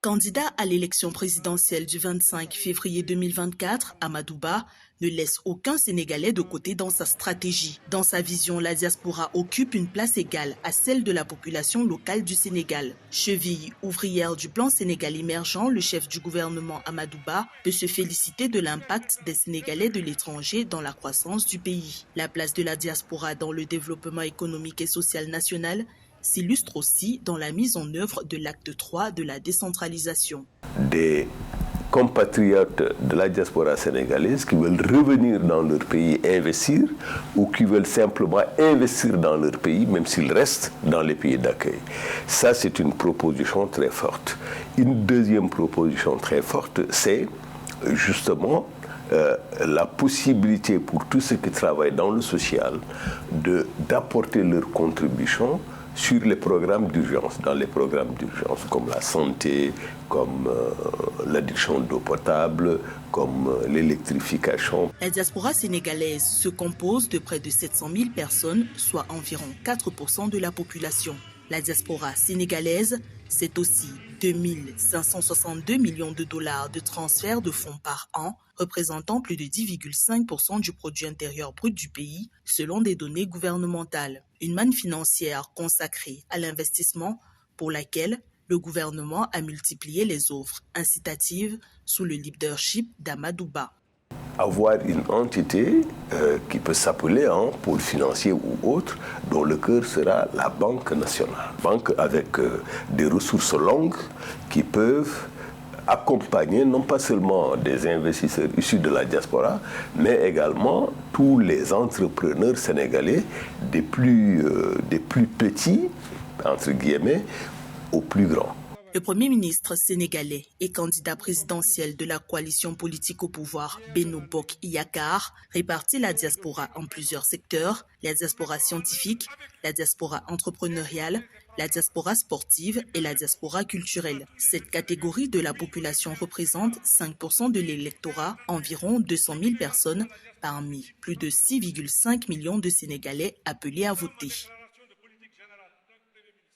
Candidat à l'élection présidentielle du 25 février 2024, Amadou Ba ne laisse aucun Sénégalais de côté dans sa stratégie. Dans sa vision, la diaspora occupe une place égale à celle de la population locale du Sénégal. Cheville ouvrière du plan Sénégal émergent, le chef du gouvernement Amadou Ba peut se féliciter de l'impact des Sénégalais de l'étranger dans la croissance du pays. La place de la diaspora dans le développement économique et social national s'illustre aussi dans la mise en œuvre de l'acte 3 de la décentralisation. Des compatriotes de la diaspora sénégalaise qui veulent revenir dans leur pays investir ou qui veulent simplement investir dans leur pays, même s'ils restent dans les pays d'accueil. Ça, c'est une proposition très forte. Une deuxième proposition très forte, c'est justement la possibilité pour tous ceux qui travaillent dans le social d'apporter leur contribution sur les programmes d'urgence, dans les programmes d'urgence comme la santé, comme l'adduction d'eau potable, comme l'électrification. La diaspora sénégalaise se compose de près de 700 000 personnes, soit environ 4% de la population. La diaspora sénégalaise, c'est aussi 2 562 millions de dollars de transferts de fonds par an, représentant plus de 10,5% du produit intérieur brut du pays, selon des données gouvernementales. Une manne financière consacrée à l'investissement pour laquelle le gouvernement a multiplié les offres incitatives sous le leadership d'Amadou Ba. Avoir une entité qui peut s'appeler un pôle financier ou autre, dont le cœur sera la Banque nationale. Banque avec des ressources longues qui peuvent accompagner non pas seulement des investisseurs issus de la diaspora, mais également tous les entrepreneurs sénégalais, des plus petits, entre guillemets, aux plus grands. Le Premier ministre sénégalais et candidat présidentiel de la coalition politique au pouvoir, Benno Bokk Yakaar, répartit la diaspora en plusieurs secteurs, la diaspora scientifique, la diaspora entrepreneuriale, la diaspora sportive et la diaspora culturelle. Cette catégorie de la population représente 5% de l'électorat, environ 200 000 personnes, parmi plus de 6,5 millions de Sénégalais appelés à voter.